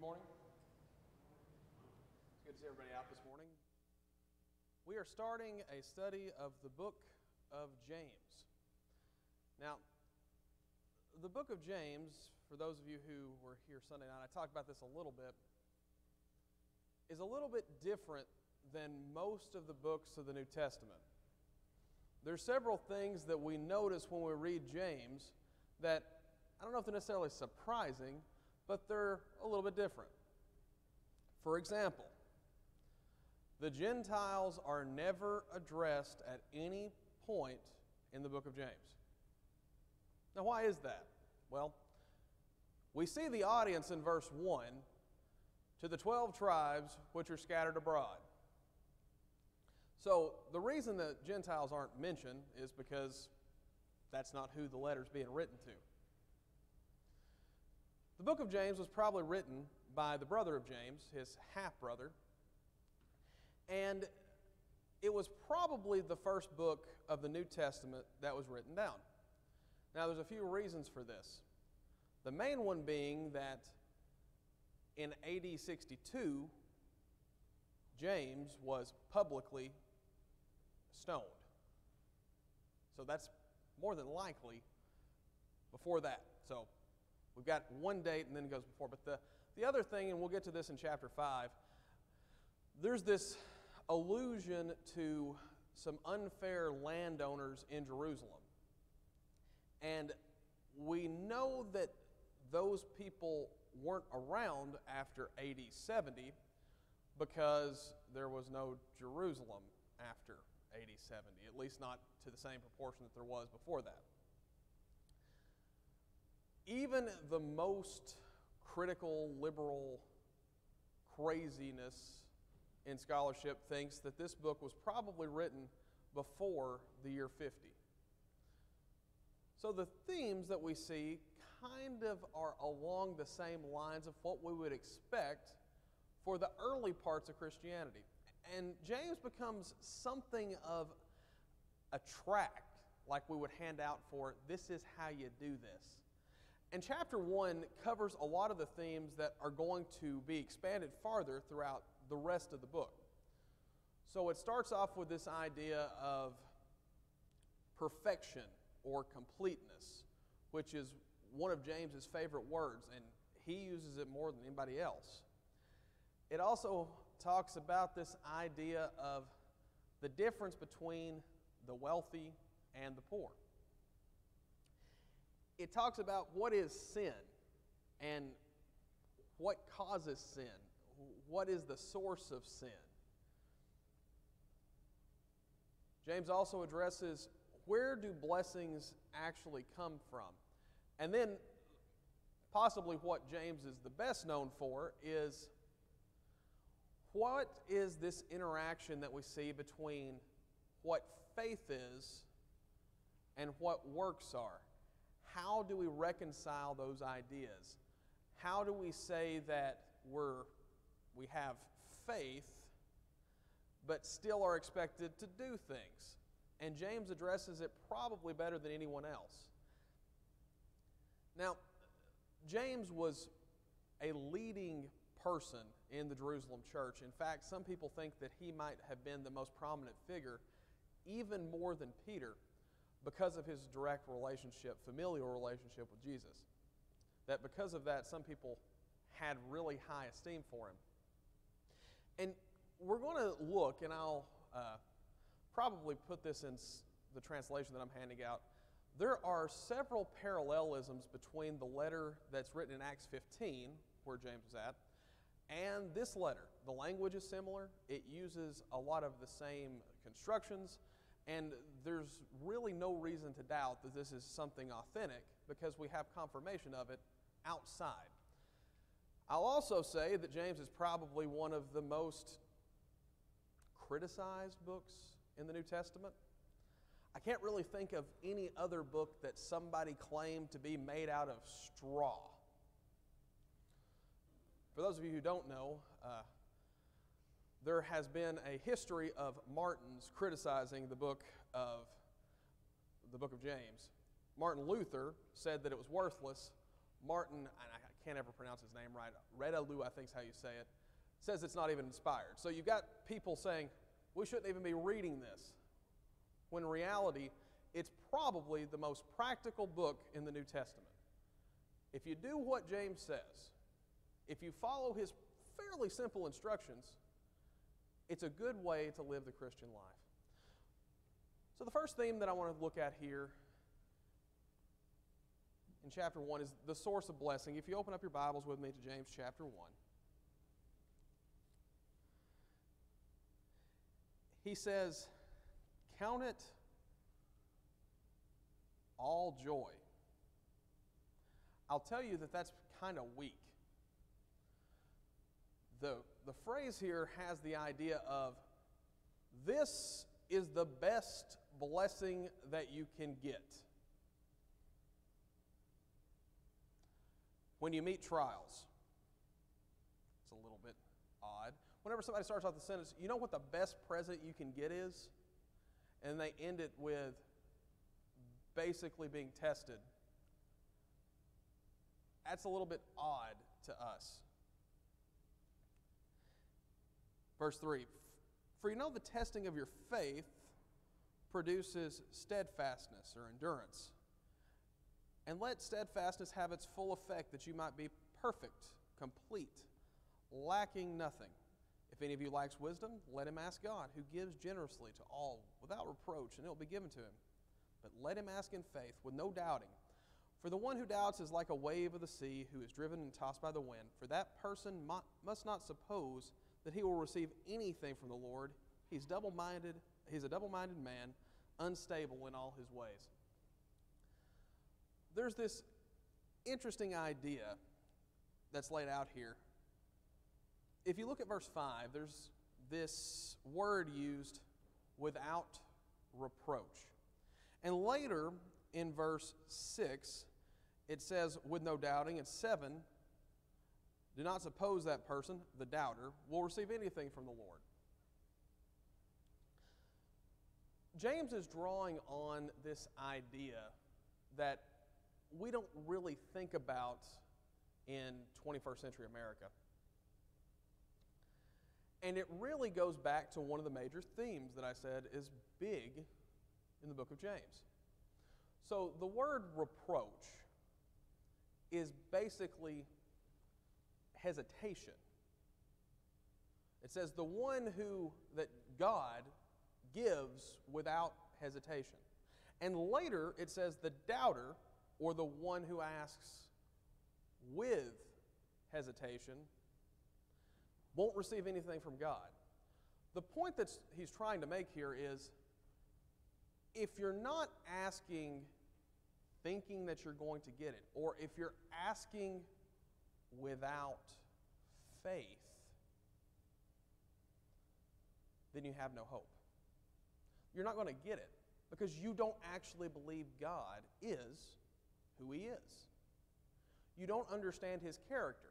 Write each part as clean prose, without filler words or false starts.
morning. It's good to see everybody out this morning. We are starting a study of the book of James. Now, the book of James, for those of you who were here Sunday night, I talked about this a little bit, is a little bit different than most of the books of the New Testament. There's several things that we notice when we read James that I don't know if they're necessarily surprising, but they're a little bit different. For example, the Gentiles are never addressed at any point in the book of James. Now, why is that? Well, we see the audience in verse 1, to the 12 tribes which are scattered abroad. So the reason that Gentiles aren't mentioned is because that's not who the letter's being written to. The book of James was probably written by the brother of James, his half-brother, and it was probably the first book of the New Testament that was written down. Now, there's a few reasons for this. The main one being that in AD 62, James was publicly stoned. So that's more than likely before that. So we've got one date and then it goes before. But the other thing, and we'll get to this in chapter 5, there's this allusion to some unfair landowners in Jerusalem. And we know that those people weren't around after AD 70 because there was no Jerusalem after AD 70, at least not to the same proportion that there was before that. Even the most critical, liberal craziness in scholarship thinks that this book was probably written before the year 50. So the themes that we see kind of are along the same lines of what we would expect for the early parts of Christianity. And James becomes something of a tract, like we would hand out for, this is how you do this. And chapter 1 covers a lot of the themes that are going to be expanded farther throughout the rest of the book. So it starts off with this idea of perfection or completeness, which is one of James's favorite words, and he uses it more than anybody else. It also talks about this idea of the difference between the wealthy and the poor. It talks about what is sin and what causes sin. What is the source of sin? James also addresses where do blessings actually come from? And then possibly what James is the best known for is what is this interaction that we see between what faith is and what works are? How do we reconcile those ideas? How do we say that we have faith but still are expected to do things? And James addresses it probably better than anyone else. Now, James was a leading person in the Jerusalem church. In fact, some people think that he might have been the most prominent figure, even more than Peter, because of his direct relationship, familial relationship with Jesus. That because of that, some people had really high esteem for him. And we're going to look, and I'll probably put this in the translation that I'm handing out. There are several parallelisms between the letter that's written in Acts 15, where James was at, and this letter. The language is similar. It uses a lot of the same constructions, and there's really no reason to doubt that this is something authentic because we have confirmation of it outside. I'll also say that James is probably one of the most criticized books in the New Testament. I can't really think of any other book that somebody claimed to be made out of straw. For those of you who don't know, there has been a history of Martins criticizing the book of James. Martin Luther said that it was worthless. Martin, and I can't ever pronounce his name right. Redalu, I think is how you say it. Says it's not even inspired. So you've got people saying, we shouldn't even be reading this. When in reality, it's probably the most practical book in the New Testament. If you do what James says, if you follow his fairly simple instructions, it's a good way to live the Christian life. So the first theme that I want to look at here in chapter 1 is the source of blessing. If you open up your Bibles with me to James chapter 1. He says, count it all joy. I'll tell you that that's kind of weak. The phrase here has the idea of, this is the best blessing that you can get. When you meet trials, it's a little bit odd. Whenever somebody starts off the sentence, you know what the best present you can get is? And they end it with basically being tested. That's a little bit odd to us. Verse 3, for you know the testing of your faith produces steadfastness or endurance. And let steadfastness have its full effect, that you might be perfect, complete, lacking nothing. If any of you lacks wisdom, let him ask God, who gives generously to all without reproach, and it will be given to him. But let him ask in faith, with no doubting. For the one who doubts is like a wave of the sea, who is driven and tossed by the wind. For that person must not suppose that he will receive anything from the Lord. He's a double-minded man, unstable in all his ways. There's this interesting idea that's laid out here. If you look at verse 5, there's this word used, without reproach. And later in verse 6, it says, with no doubting. And 7, do not suppose that person, the doubter, will receive anything from the Lord. James is drawing on this idea that we don't really think about in 21st century America. And it really goes back to one of the major themes that I said is big in the book of James. So the word reproach is basically hesitation. It says the one that God gives without hesitation. And later it says the doubter, or the one who asks with hesitation, won't receive anything from God. The point that he's trying to make here is, if you're not asking thinking that you're going to get it, or if you're asking without faith, then you have no hope. You're not going to get it because you don't actually believe God is who he is. You don't understand his character.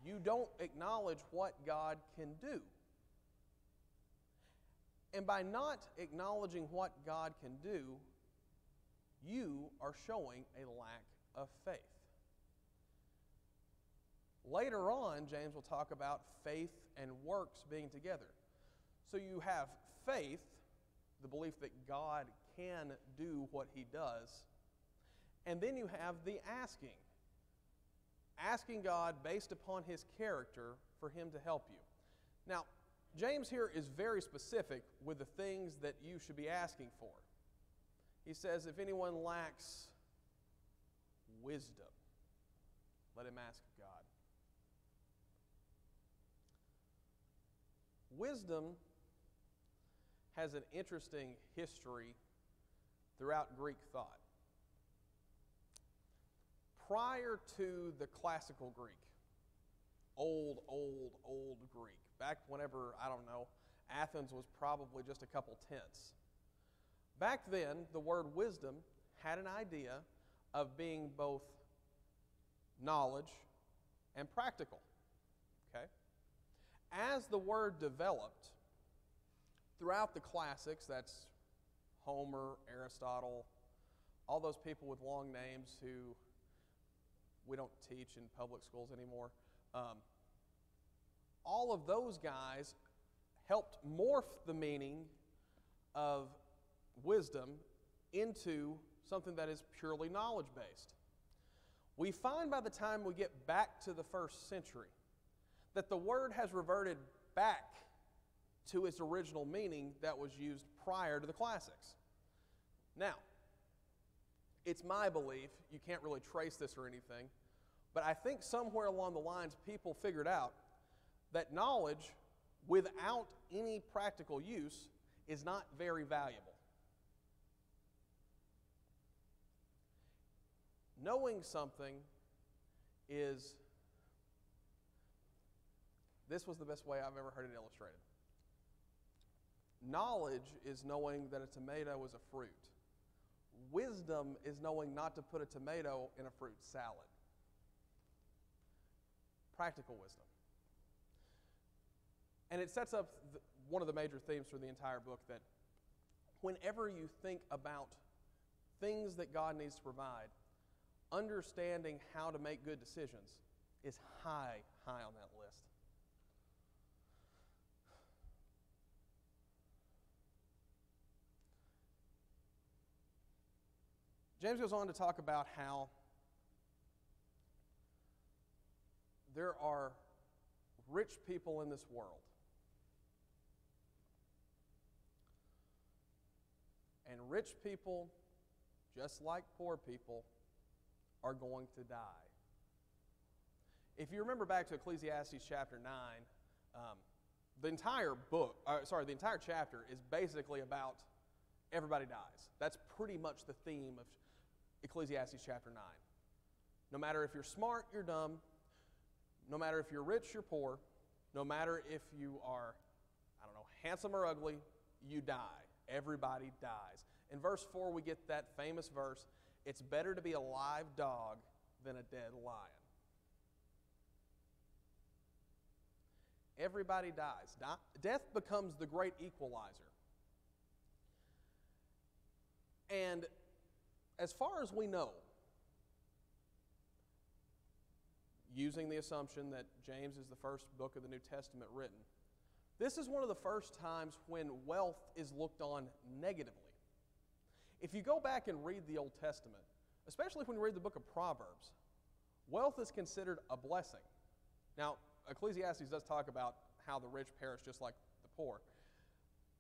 You don't acknowledge what God can do. And by not acknowledging what God can do, you are showing a lack of faith. Later on, James will talk about faith and works being together. So you have faith, the belief that God can do what he does, and then you have the asking. Asking God based upon his character for him to help you. Now, James here is very specific with the things that you should be asking for. He says, if anyone lacks wisdom, let him ask God. Wisdom has an interesting history throughout Greek thought. Prior to the classical Greek, old Greek, back whenever, I don't know, Athens was probably just a couple tenths. Back then, the word wisdom had an idea of being both knowledge and practical. Okay? As the word developed, throughout the classics, that's Homer, Aristotle, all those people with long names who we don't teach in public schools anymore. All of those guys helped morph the meaning of wisdom into something that is purely knowledge-based. We find by the time we get back to the first century that the word has reverted back to its original meaning that was used prior to the classics. Now, it's my belief, you can't really trace this or anything, but I think somewhere along the lines people figured out that knowledge without any practical use is not very valuable. Knowing something is, this was the best way I've ever heard it illustrated. Knowledge is knowing that a tomato is a fruit. Wisdom is knowing not to put a tomato in a fruit salad. Practical wisdom. And it sets up one of the major themes for the entire book, that whenever you think about things that God needs to provide, understanding how to make good decisions is high on that list. James goes on to talk about how there are rich people in this world. And rich people, just like poor people, are going to die. If you remember back to Ecclesiastes chapter 9, the entire chapter is basically about everybody dies. That's pretty much the theme of Ecclesiastes chapter 9. No matter if you're smart, you're dumb. No matter if you're rich, you're poor. No matter if you are, handsome or ugly, you die. Everybody dies. In verse 4, we get that famous verse, it's better to be a live dog than a dead lion. Everybody dies. Death becomes the great equalizer. And as far as we know, using the assumption that James is the first book of the New Testament written, this is one of the first times when wealth is looked on negatively. If you go back and read the Old Testament, especially when you read the book of Proverbs, wealth is considered a blessing. Now, Ecclesiastes does talk about how the rich perish just like the poor,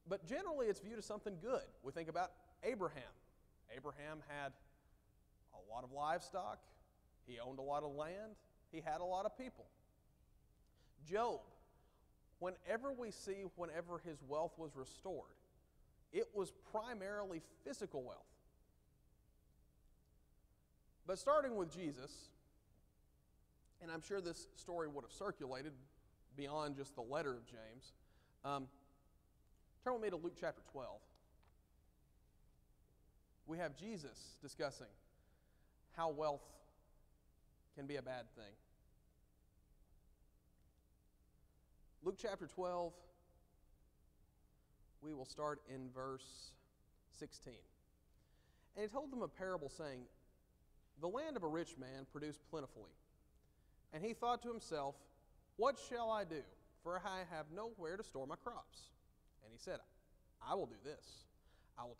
but generally it's viewed as something good. We think about Abraham. Abraham had a lot of livestock. He owned a lot of land. He had a lot of people. Job, whenever his wealth was restored, it was primarily physical wealth. But starting with Jesus, and I'm sure this story would have circulated beyond just the letter of James, turn with me to Luke chapter 12. We have Jesus discussing how wealth can be a bad thing. Luke chapter 12, we will start in verse 16. And he told them a parable saying, the land of a rich man produced plentifully. And he thought to himself, what shall I do? For I have nowhere to store my crops. And he said, I will do this. I will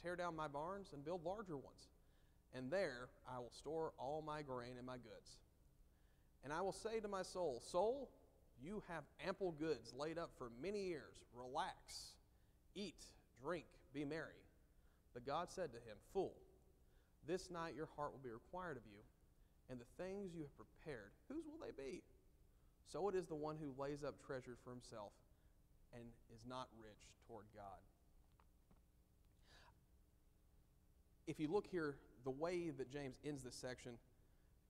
tear down my barns and build larger ones. And there I will store all my grain and my goods. And I will say to my soul, soul, you have ample goods laid up for many years. Relax, eat, drink, be merry. But God said to him, fool, this night your heart will be required of you, and the things you have prepared, whose will they be? So it is the one who lays up treasures for himself and is not rich toward God. If you look here, the way that James ends this section,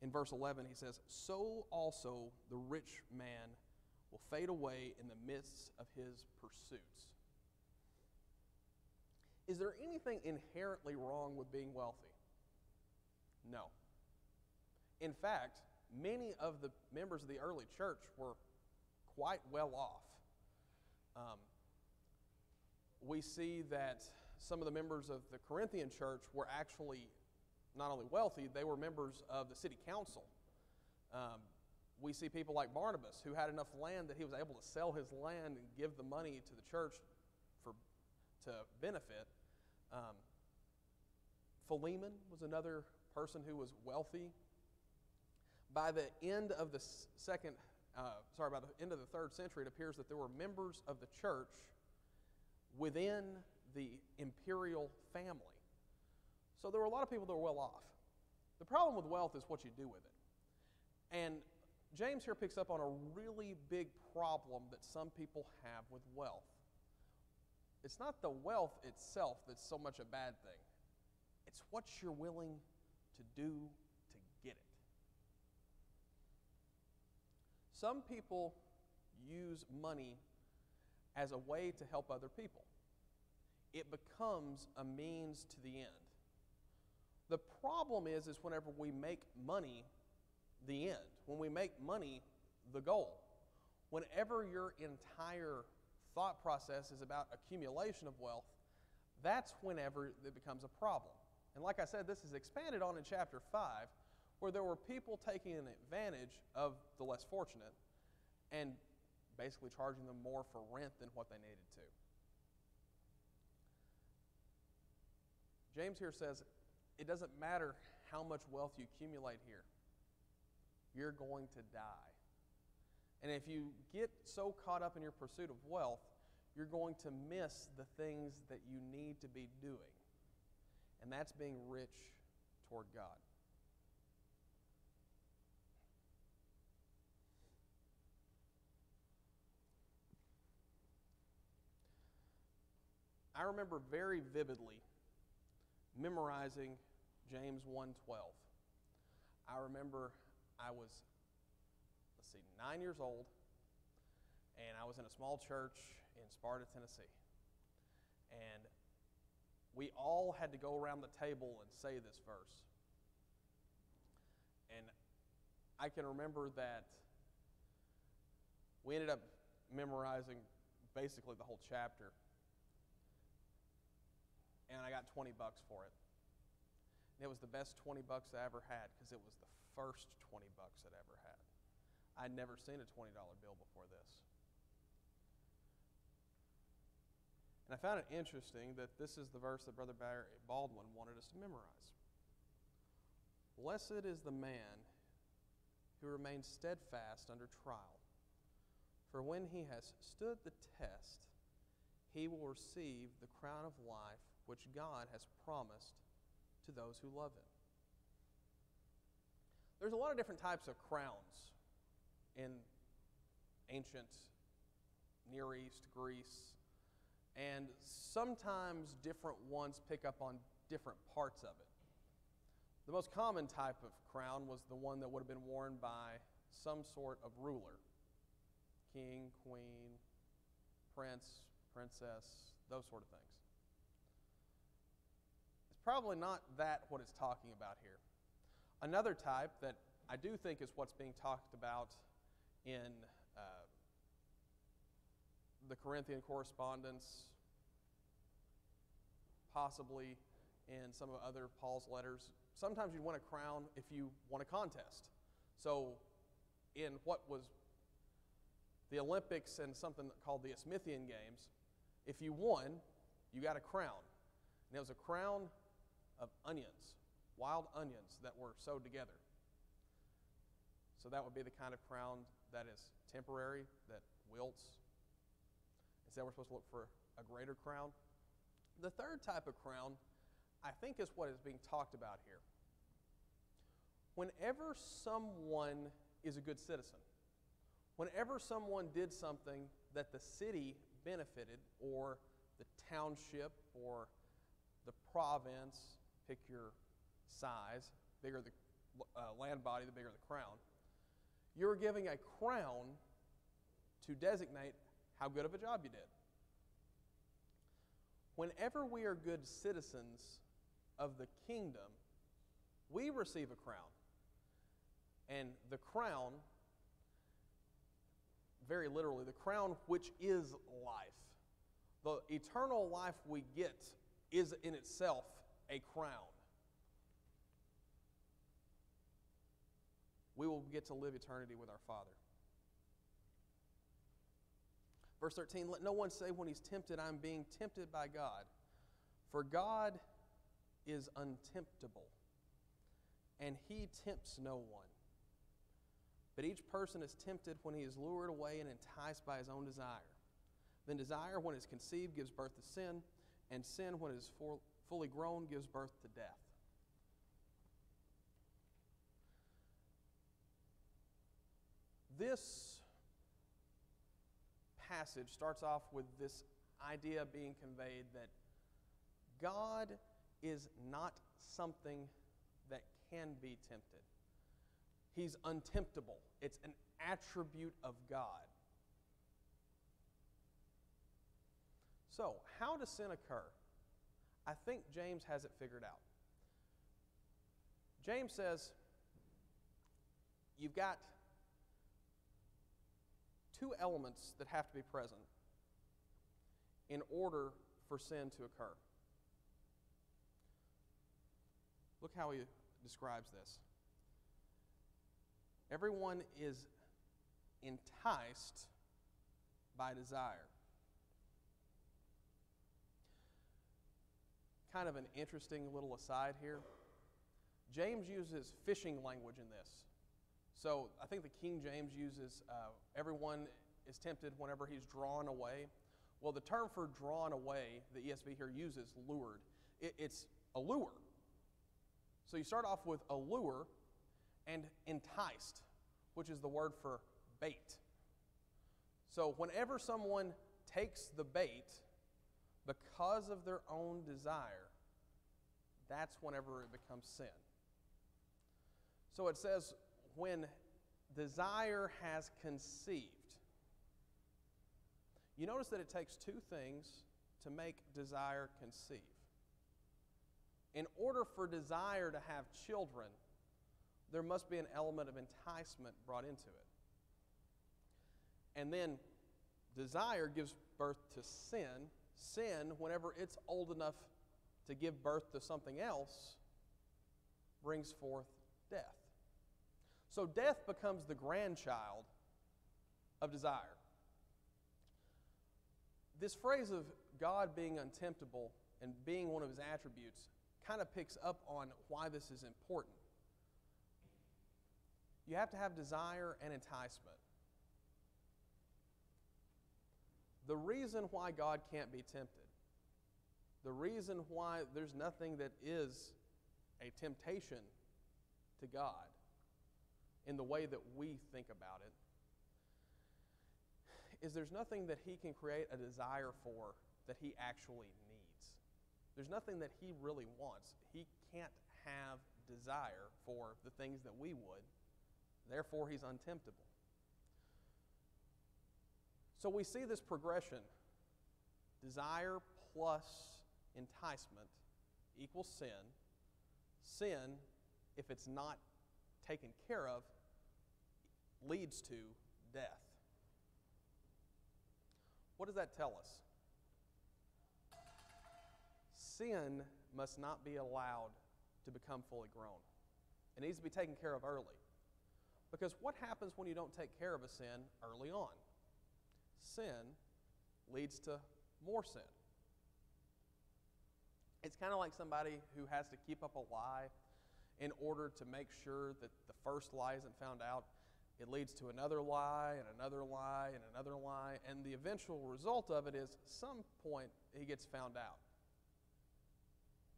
in verse 11, he says, so also the rich man will fade away in the midst of his pursuits. Is there anything inherently wrong with being wealthy? No. In fact, many of the members of the early church were quite well off. We see that some of the members of the Corinthian church were actually not only wealthy, they were members of the city council. We see people like Barnabas, who had enough land that he was able to sell his land and give the money to the church to benefit. Philemon was another person who was wealthy. By the end of the by the end of the 3rd century, it appears that there were members of the church within the imperial family. So there were a lot of people that were well off. The problem with wealth is what you do with it. And James here picks up on a really big problem that some people have with wealth. It's not the wealth itself that's so much a bad thing. It's what you're willing to do to get it. Some people use money as a way to help other people. It becomes a means to the end. The problem is whenever we make money the end, when we make money the goal, whenever your entire thought process is about accumulation of wealth, that's whenever it becomes a problem. And like I said, this is expanded on in chapter 5, where there were people taking advantage of the less fortunate and basically charging them more for rent than what they needed to. James here says, it doesn't matter how much wealth you accumulate here. You're going to die. And if you get so caught up in your pursuit of wealth, you're going to miss the things that you need to be doing. And that's being rich toward God. I remember very vividly memorizing James 1:12. I remember I was, 9 years old, and I was in a small church in Sparta, Tennessee. And we all had to go around the table and say this verse. And I can remember that we ended up memorizing basically the whole chapter. And I got $20 for it. And it was the best $20 I ever had because it was the first $20 I'd ever had. I'd never seen a $20 bill before this. And I found it interesting that this is the verse that Brother Barry Baldwin wanted us to memorize. Blessed is the man who remains steadfast under trial, for when he has stood the test, he will receive the crown of life which God has promised to those who love him. There's a lot of different types of crowns in ancient Near East, Greece, and sometimes different ones pick up on different parts of it. The most common type of crown was the one that would have been worn by some sort of ruler. King, queen, prince, princess, those sort of things. It's probably not that what it's talking about here. Another type that I do think is what's being talked about in the Corinthian correspondence, possibly in some of other Paul's letters. Sometimes you win a crown if you won a contest. So in what was the Olympics and something called the Isthmian Games, if you won, you got a crown. And it was a crown of onions, wild onions that were sewed together. So that would be the kind of crown that is temporary, that wilts. Instead, we're supposed to look for a greater crown. The third type of crown, I think, is what is being talked about here. Whenever someone is a good citizen, whenever someone did something that the city benefited, or the township, or the province, pick your size, bigger the land body, the bigger the crown, you're giving a crown to designate how good of a job you did. Whenever we are good citizens of the kingdom, we receive a crown. And the crown, very literally, the crown which is life. The eternal life we get is in itself a crown. we will get to live eternity with our Father. Verse 13, let no one say when he's tempted, I'm being tempted by God. For God is untemptable, and he tempts no one. But each person is tempted when he is lured away and enticed by his own desire. Then desire, when it is conceived, gives birth to sin, and sin, when it is fully grown, gives birth to death. This passage starts off with this idea being conveyed that God is not something that can be tempted. He's untemptable. It's an attribute of God. So, how does sin occur? I think James has it figured out. James says, you've got two elements that have to be present in order for sin to occur. Look how he describes this. Everyone is enticed by desire. Kind of an interesting little aside here. James uses fishing language in this. So I think the King James uses everyone is tempted whenever he's drawn away. Well, the term for drawn away, the ESV here uses lured. It's a lure. So you start off with a lure and enticed, which is the word for bait. So whenever someone takes the bait because of their own desire, that's whenever it becomes sin. So it says, when desire has conceived. You notice that it takes two things to make desire conceive. In order for desire to have children, there must be an element of enticement brought into it. And then desire gives birth to sin. Sin, whenever it's old enough to give birth to something else, brings forth death. So death becomes the grandchild of desire. This phrase of God being untemptable and being one of his attributes kind of picks up on why this is important. You have to have desire and enticement. The reason why God can't be tempted, the reason why there's nothing that is a temptation to God in the way that we think about it, is there's nothing that he can create a desire for that he actually needs. There's nothing that he really wants. He can't have desire for the things that we would. Therefore, he's untemptable. So we see this progression. Desire plus enticement equals sin. Sin, if it's not taken care of, leads to death. What does that tell us? Sin must not be allowed to become fully grown. It needs to be taken care of early. Because what happens when you don't take care of a sin early on? Sin leads to more sin. It's kind of like somebody who has to keep up a lie in order to make sure that the first lie isn't found out. It leads to another lie and another lie and another lie, and the eventual result of it is at some point he gets found out.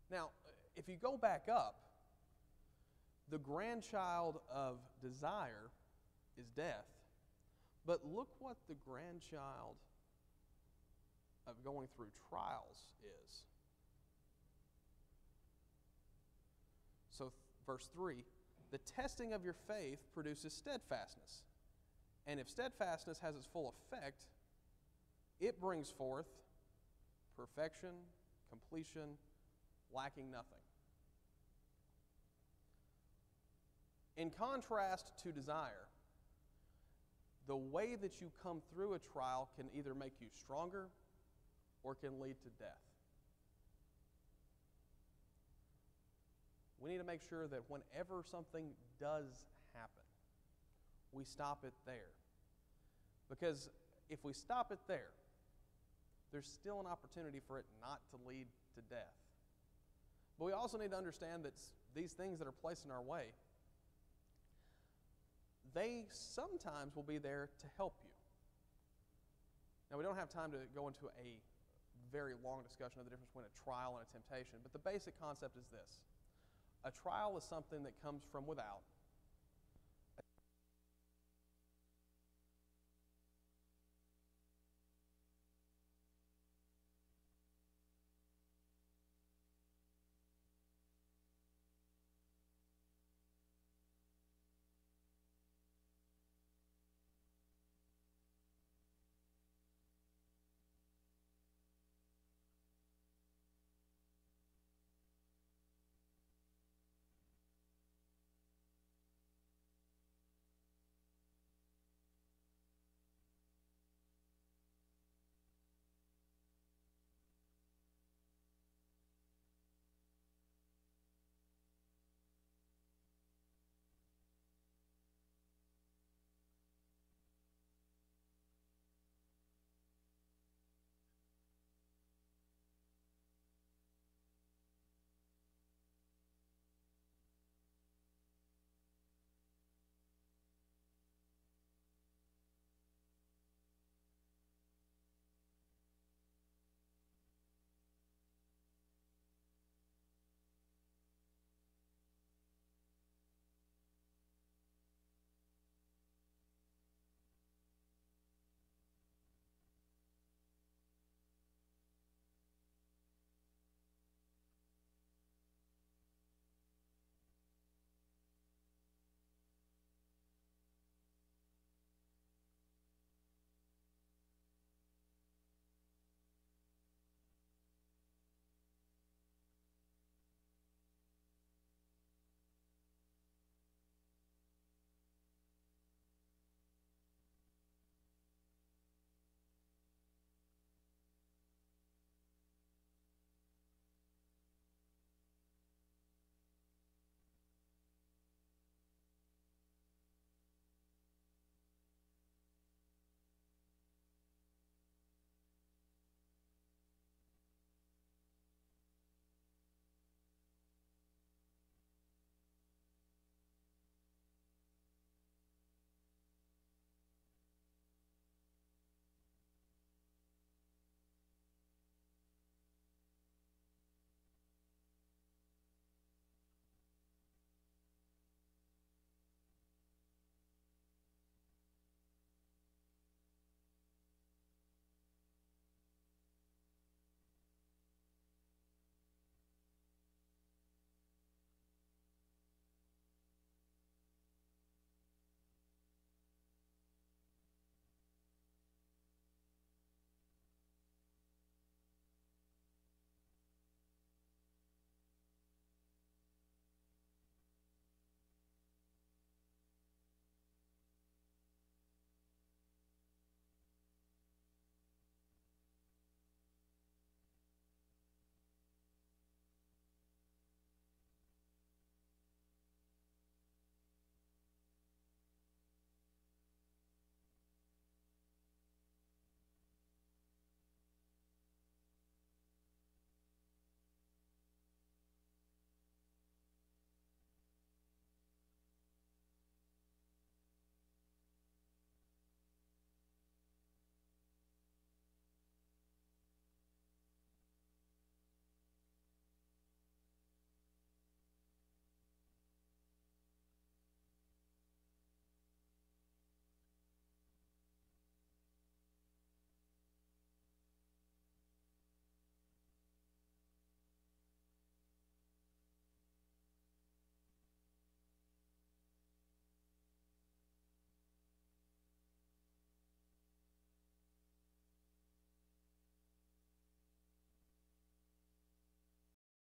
Now, if you go back up, the grandchild of desire is death, but look what the grandchild of going through trials is. So, verse 3, the testing of your faith produces steadfastness. And if steadfastness has its full effect, it brings forth perfection, completion, lacking nothing. In contrast to desire, the way that you come through a trial can either make you stronger or can lead to death. We need to make sure that whenever something does happen, we stop it there. Because if we stop it there, there's still an opportunity for it not to lead to death. But we also need to understand that these things that are placed in our way, they sometimes will be there to help you. Now, we don't have time to go into a very long discussion of the difference between a trial and a temptation, but the basic concept is this. A trial is something that comes from without,